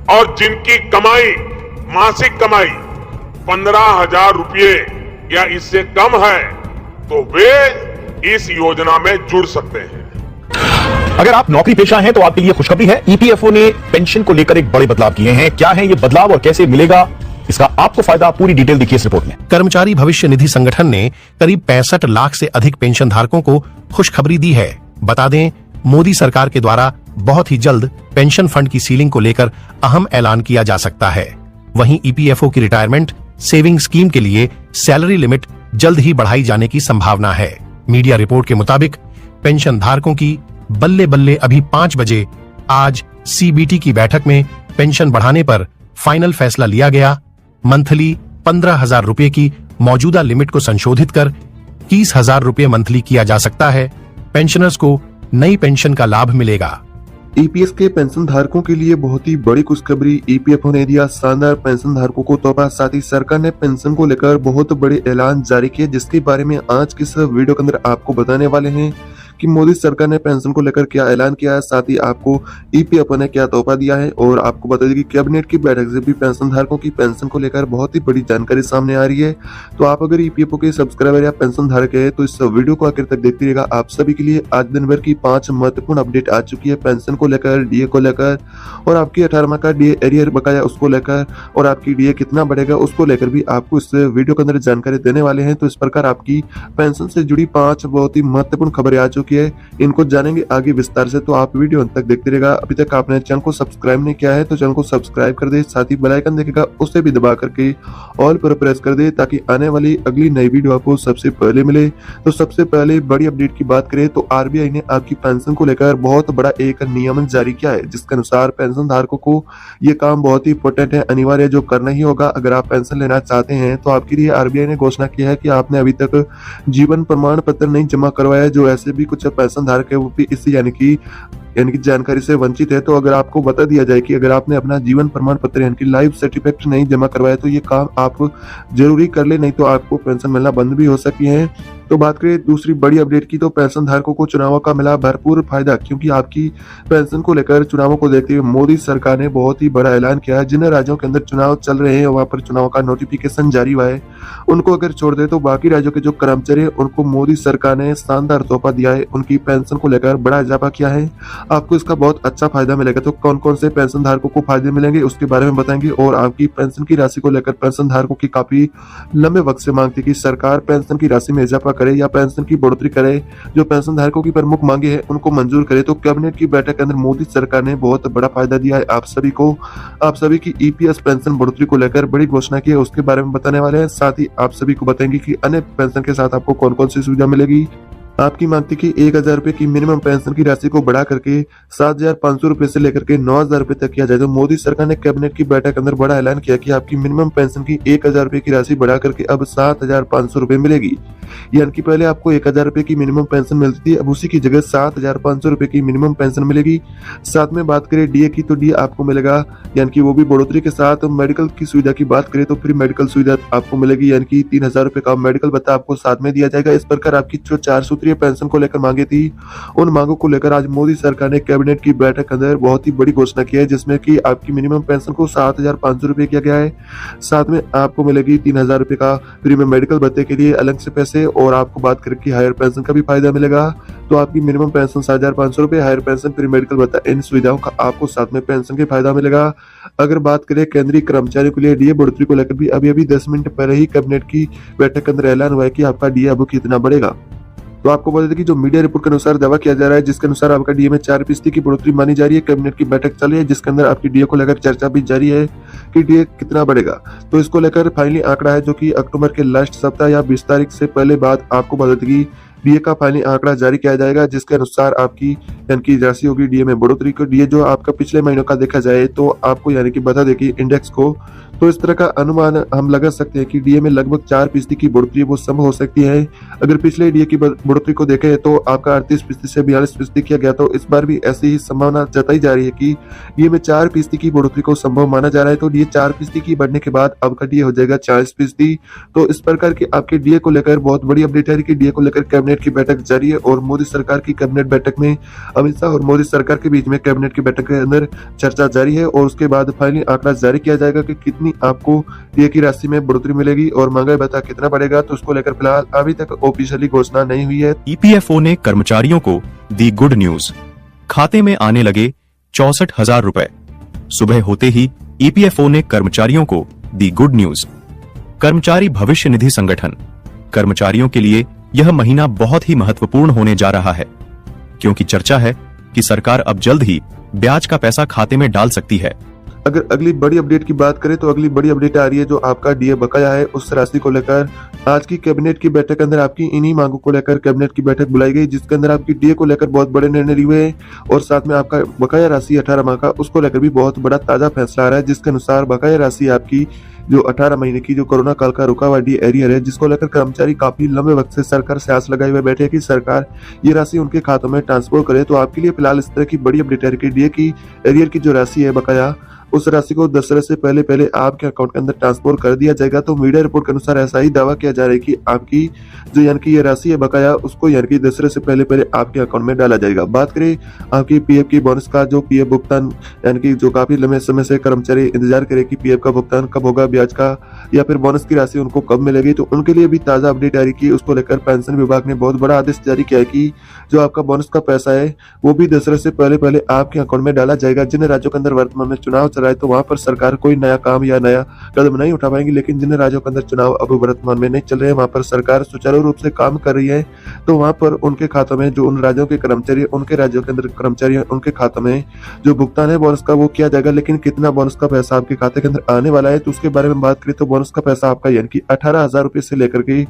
और जिनकी कमाई, मासिक कमाई 15,000 रुपये या इससे कम है तो वे इस योजना में जुड़ सकते हैं। अगर आप नौकरी पेशा हैं तो आपके लिए खुशखबरी है। ईपीएफओ ने पेंशन को लेकर एक बड़े बदलाव किए हैं। क्या है ये बदलाव और कैसे मिलेगा, इसका आपको फायदा, पूरी डिटेल देखिए इस रिपोर्ट में। कर्मचारी भविष्य निधि संगठन ने करीब 65 लाख से अधिक पेंशन धारकों को खुशखबरी दी है। बता दें, मोदी सरकार के द्वारा बहुत ही जल्द पेंशन फंड की सीलिंग को लेकर अहम ऐलान किया जा सकता है। वहीं ईपीएफओ की रिटायरमेंट सेविंग स्कीम के लिए सैलरी लिमिट जल्द ही बढ़ाई जाने की संभावना है। मीडिया रिपोर्ट के मुताबिक पेंशन धारकों की बल्ले बल्ले अभी 5 बजे आज सीबीटी की बैठक में पेंशन बढ़ाने पर फाइनल फैसला लिया गया। मंथली 15,000 रुपए की मौजूदा लिमिट को संशोधित कर 21,000 रुपए मंथली किया जा सकता है। पेंशनर्स को नई पेंशन का लाभ मिलेगा। ईपीएस के पेंशन धारकों के लिए बहुत ही बड़ी खुशखबरी। ईपीएफओ ने दिया शानदार पेंशन धारकों को तोहफा। साथ ही सरकार ने पेंशन को लेकर बहुत बड़े ऐलान जारी किए, जिसके बारे में आज की इस वीडियो के अंदर आपको बताने वाले हैं कि मोदी सरकार ने पेंशन को लेकर क्या ऐलान किया है, साथ ही आपको ईपीएफओ ने क्या तोहफा दिया है। और आपको बता दें कि कैबिनेट की बैठक से भी पेंशन धारकों की पेंशन को लेकर बहुत ही बड़ी जानकारी सामने आ रही है। तो आप अगर ईपीएफओ के सब्सक्राइबर या पेंशन धारक है तो इस वीडियो को आखिर तक देखते रहिएगा। आप सभी के लिए आज दिन भर की 5 महत्वपूर्ण अपडेट आ चुकी है, पेंशन को लेकर, डीए को लेकर, और आपकी 18 माह का डीए एरियर बकाया उसको लेकर, और आपकी डीए कितना बढ़ेगा उसको लेकर भी आपको इस वीडियो के अंदर जानकारी देने वाले हैं। तो इस प्रकार आपकी पेंशन से जुड़ी 5 बहुत ही महत्वपूर्ण खबरें आ चुकी है, इनको जानेंगे आगे विस्तार से। तो आप वीडियो अंत तक देखते रहेगा। अभी तक आपने चैनल को सब्सक्राइब नहीं किया है तो चैनल को सब्सक्राइब कर दे, साथ ही बेल आइकन दिखेगा उसे भी दबा करके ऑल पर प्रेस कर दे, ताकि आने वाली अगली नई वीडियो आपको सबसे पहले मिले। तो सबसे पहले बड़ी अपडेट की बात करें तो आरबीआई ने आपकी पेंशन को लेकर बहुत बड़ा एक नियमन जारी किया है, जिसके अनुसार पेंशन धारकों को ये काम बहुत ही इंपॉर्टेंट है, अनिवार्य जो करना ही होगा। अगर आप पेंशन लेना चाहते हैं तो आपके लिए आरबीआई ने घोषणा की है कि आपने अभी तक जीवन प्रमाण पत्र नहीं जमा करवाया है। जो ऐसे भी कुछ पेंशन धारक है वो भी इस यानी कि जानकारी से वंचित है। तो अगर आपको बता दिया जाए कि अगर आपने अपना जीवन प्रमाण पत्र यानी कि लाइफ सर्टिफिकेट नहीं जमा करवाया तो ये काम आप जरूरी कर ले, नहीं तो आपको पेंशन मिलना बंद भी हो सकती है। तो बात करें दूसरी बड़ी अपडेट की तो पेंशन धारकों को चुनावों का मिला भरपूर फायदा, क्योंकि आपकी पेंशन को लेकर चुनावों को देखते हुए मोदी सरकार ने बहुत ही बड़ा ऐलान किया है। जिन राज्यों के अंदर चुनाव चल रहे हैं वहां पर चुनाव का नोटिफिकेशन जारी हुआ है, उनको अगर छोड़ दे तो बाकी राज्यों के जो कर्मचारी है उनको मोदी सरकार ने शानदार तोहफा दिया है, उनकी पेंशन को लेकर बड़ा इजाफा किया है। आपको इसका बहुत अच्छा फायदा मिलेगा। तो कौन कौन से पेंशन धारकों को फायदे मिलेंगे उसके बारे में बताएंगे। और आपकी पेंशन की राशि को लेकर पेंशन धारकों की काफी लंबे वक्त से मांग थी कि सरकार पेंशन की राशि में इजाफा करे या पेंशन की बढ़ोतरी करे। जो पेंशन धारकों की प्रमुख मांगे हैं उनको मंजूर करे। तो कैबिनेट की बैठक के अंदर मोदी सरकार ने बहुत बड़ा फायदा दिया है आप सभी को। आप सभी की ईपीएस पेंशन बढ़ोतरी को लेकर बड़ी घोषणा की है, उसके बारे में बताने वाले हैं। साथ ही आप सभी को बताएंगे कि अन्य पेंशन के साथ आपको कौन कौन सी सुविधा मिलेगी। आपकी मांग थी कि 1,000 रुपए की मिनिमम पेंशन की राशि को बढ़ा करके 7,500 रुपए से लेकर के 9,000 रुपए तक किया जाए। तो मोदी सरकार ने कैबिनेट की बैठक के अंदर बड़ा ऐलान किया कि आपकी मिनिमम पेंशन की 1,000 रुपए की राशि बढ़ा करके अब 7,500 रुपए मिलेगी। यानी कि पहले आपको 1,000 रुपए की मिनिमम पेंशन मिलती थी, अब उसी की जगह 7,500 रुपए की मिनिमम पेंशन मिलेगी। साथ में बात करें डीए की तो डीए आपको मिलेगा, यानी कि वो भी बढ़ोतरी के साथ। मेडिकल की सुविधा की बात करें तो फ्री मेडिकल सुविधा आपको मिलेगी, यानी कि 3,000 रुपए का मेडिकल भत्ता आपको साथ में दिया जाएगा। इस प्रकार आपकी जो 4 सूत्रीय पेंशन को लेकर मांगे थी, उन मांगों को लेकर आज मोदी सरकार ने कैबिनेट की बैठक के अंदर बहुत ही बड़ी घोषणा की है, जिसमें कि आपकी मिनिमम पेंशन को 7,500 रुपए किया गया है। साथ में आपको मिलेगी 3,000 रुपए का फ्री में मेडिकल भत्ते के लिए अलग से पैसे, और आपको बात करके हायर पेंशन का भी फायदा मिलेगा। तो आपकी मिनिमम पेंशन 7,500 रुपए, हायर पेंशन, फ्री मेडिकल भत्ता, इन सुविधाओं का आपको साथ में पेंशन के फायदा मिलेगा। अगर बात करें केंद्रीय कर्मचारियों के लिए डीए बढ़ोतरी को लेकर भी अभी 10 मिनट पहले ही कैबिनेट की बैठक के अंदर ऐलान हुआ है कि आपका डीए अब कितना बढ़ेगा। तो आपको बता दें कि जो मीडिया रिपोर्ट के अनुसार दावा किया जा रहा है, जिसके अनुसार आपका डीए में 4% की बढ़ोतरी मानी जा रही है। कैबिनेट की बैठक चल रही है जिसके अंदर आपकी डीए को लेकर चर्चा भी जारी है कि डीए कितना बढ़ेगा। तो इसको लेकर फाइनली आंकड़ा है जो कि अक्टूबर के लास्ट सप्ताह या 20 तारीख से पहले बाद आपको बता दें कि डीए का फाइनली आंकड़ा जारी किया जाएगा, जिसके अनुसार आपकी यानी कि राशि होगी डीए में बढ़ोतरी को। डीए जो आपका पिछले महीनों का देखा जाए तो आपको यानी कि बता दें कि इंडेक्स को, तो इस तरह का अनुमान हम लगा सकते हैं कि डीए में लगभग 4% की बढ़ोतरी वो संभव हो सकती है। अगर पिछले डीए की बढ़ोतरी को देखें तो आपका 38% से 42% किया गया, तो इस बार भी ऐसी ही संभावना जताई जा रही है कि डीए में 4% की बढ़ोतरी को संभव माना जा रहा है। तो डीए 4% की बढ़ने के बाद आपका डीए हो जाएगा 40%। तो इस प्रकार की आपके डीए को लेकर बहुत बड़ी अपडेट है कि डीए को लेकर कैबिनेट की बैठक जारी है और मोदी सरकार की कैबिनेट बैठक में अमित शाह और मोदी सरकार के बीच में कैबिनेट की बैठक के अंदर चर्चा जारी है और उसके बाद फाइनली आंकड़ा जारी किया जाएगा कि कितनी आपको डीए की राशि में बढ़ोतरी मिलेगी और महंगाई भत्ता कितना बढ़ेगा। तो उसको लेकर फिलहाल अभी तक ऑफिशियली घोषणा नहीं हुई है। ईपीएफओ ने कर्मचारियों को दी गुड न्यूज, खाते में आने लगे 64,000 रुपए। सुबह होते ही ईपीएफओ ने कर्मचारियों को दी गुड न्यूज। कर्मचारी भविष्य निधि संगठन कर्मचारियों के लिए यह महीना बहुत ही महत्वपूर्ण होने जा रहा है, क्योंकि चर्चा है कि सरकार अब जल्द ही ब्याज का पैसा खाते में डाल सकती है। अगर अगली बड़ी अपडेट की बात करें तो अगली बड़ी अपडेट आ रही है जो आपका डीए बकाया है उस राशि को लेकर आज की कैबिनेट की बैठक के अंदर आपकी इन्हीं मांगों को लेकर कैबिनेट की बैठक बुलाई गई, जिसके अंदर आपकी डीए को लेकर बहुत बड़े निर्णय लिए हुए और साथ में आपका बकाया राशि 18 माह का उसको लेकर भी बहुत बड़ा ताजा फैसला आ रहा है, जिसके अनुसार बकाया राशि आपकी जो 18 महीने की जो कोरोना काल का रुका हुआ डी एरियर है, जिसको लेकर कर्मचारी काफी लंबे वक्त से सरकार से आस लगाए हुए बैठे हैं कि सरकार ये राशि उनके खातों में ट्रांसफर करे। तो आपके लिए फिलहाल इस तरह की बड़ी अपडेट है कि डीए की एरियर की जो राशि है बकाया उस राशि को दशहरे से पहले आपके अकाउंट के अंदर ट्रांसफर कर दिया जाएगा। तो मीडिया रिपोर्ट के अनुसार ऐसा ही दावा किया जा रहा है कि आपकी जो यानी कि ये राशि है बकाया उसको यानी कि दशहरे से पहले आपके अकाउंट में डाला जाएगा। बात करें आपकी पीएफ की बोनस का जो पीएफ भुगतान यानी कि जो काफी लंबे समय से कर्मचारी इंतजार करे कि पीएफ का भुगतान कब होगा, ब्याज का या फिर बोनस की राशि उनको कब मिलेगी, तो उनके लिए भी ताजा अपडेट जारी की। उसको लेकर पेंशन विभाग ने बहुत बड़ा आदेश जारी किया है कि जो आपका बोनस का पैसा है वो भी दशहरे से पहले आपके अकाउंट में डाला जाएगा। जिन राज्यों के अंदर वर्तमान में चुनाव चल रहा है तो वहां पर सरकार कोई नया काम या नया कदम नहीं उठा पाएंगी, लेकिन जिन राज्यों के अंदर चुनाव अब वर्तमान में नहीं चल रहे हैं वहां पर सरकार सुचारू रूप से काम कर रही है। तो वहां पर उनके खातों में जो उन राज्यों के कर्मचारी उनके राज्यों के अंदर कर्मचारी उनके खातों में जो भुगतान है बोनस का वो किया जाएगा। लेकिन कितना बोनस का पैसा आपके खाते के अंदर आने वाला है तो उसके बारे में बात करें तो बोनस का पैसा आपका यानी कि 18,000 रुपए से लेकर के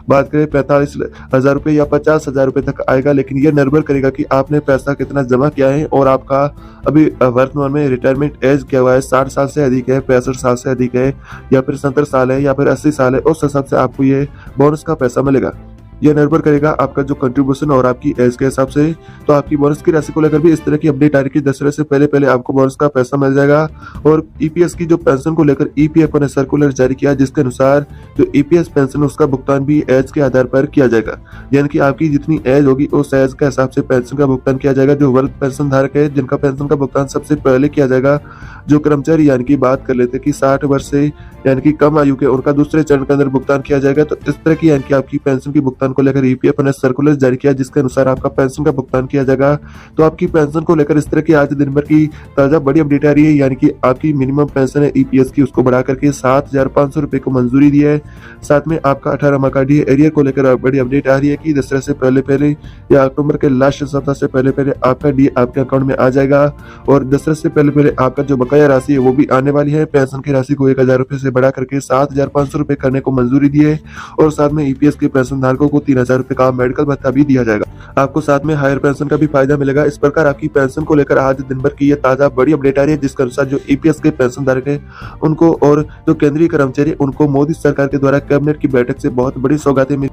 बात करें 45,000 रुपए या 50,000 रुपए तक आएगा। लेकिन ये निर्भर करेगा कि आपने पैसा कितना जमा किया है और आपका अभी वर्तमान में रिटायरमेंट एज क्या हुआ है, 60 साल से अधिक है, 65 साल से अधिक है या फिर 70 साल है या फिर 80 साल है, उस हिसाब से आपको ये बोनस का पैसा मिलेगा। यह निर्भर करेगा आपका जो कंट्रीब्यूशन और आपकी एज के हिसाब से। तो आपकी बोनस की राशि को लेकर भी इस तरह की अपडेट आ रही है कि दशहरे से पहले आपको बोनस का पैसा मिल जाएगा। और ईपीएस की जो पेंशन को लेकर ईपीएफओ ने सर्कुलर जारी किया, जिसके अनुसार जो ईपीएस पेंशन उसका भुगतान भी एज के आधार पर किया जाएगा, यानी कि आपकी जितनी एज होगी उस एज के हिसाब से पेंशन का भुगतान किया जाएगा। जो वर्ग पेंशन धारक है जिनका पेंशन का भुगतान सबसे पहले किया जाएगा, जो कर्मचारी यानी कि बात कर लेते कि 60 वर्ष से यानी कि कम आयु के, उनका दूसरे चरण के अंदर भुगतान किया जाएगा। तो इस तरह की यानी कि आपकी पेंशन की भुगतान को लेकर ईपीएफओ ने सर्कुलर जारी किया, जिसके अनुसार आपका पेंशन का भुगतान किया जाएगा। तो आपकी पेंशन को लेकर इस तरह की आज दिन भर की ताजा बड़ी अपडेट आ रही है, यानी कि आपकी मिनिमम पेंशन है ईपीएस की उसको बढ़ा करके 7,500 रुपए को मंजूरी दी है। साथ में आपका 18 माह का डीए एरियर को लेकर बड़ी अपडेट आ रही है कि दशहरे से पहले या अक्टूबर के लास्ट सप्ताह से पहले आपका डीए आपके अकाउंट में आ जाएगा और दशहरे से पहले आपका जो बकाया राशि है वो भी आने वाली है। पेंशन की राशि को 1,000 रुपए से बढ़ा करके 7,500 रुपए करने को मंजूरी दी है और साथ में ईपीएस के पेंशन धारकों को 3,000 रुपए का मेडिकल भत्ता भी दिया जाएगा। आपको साथ में हायर पेंशन का भी फायदा मिलेगा। इस प्रकार आपकी पेंशन को लेकर आज दिन भर की ये ताजा बड़ी अपडेट आ रही है, जिसके अनुसार जो ईपीएस के पेंशन धारक है उनको और जो केंद्रीय कर्मचारी उनको मोदी सरकार के द्वारा कैबिनेट की बैठक से बहुत बड़ी सौगातें मिली।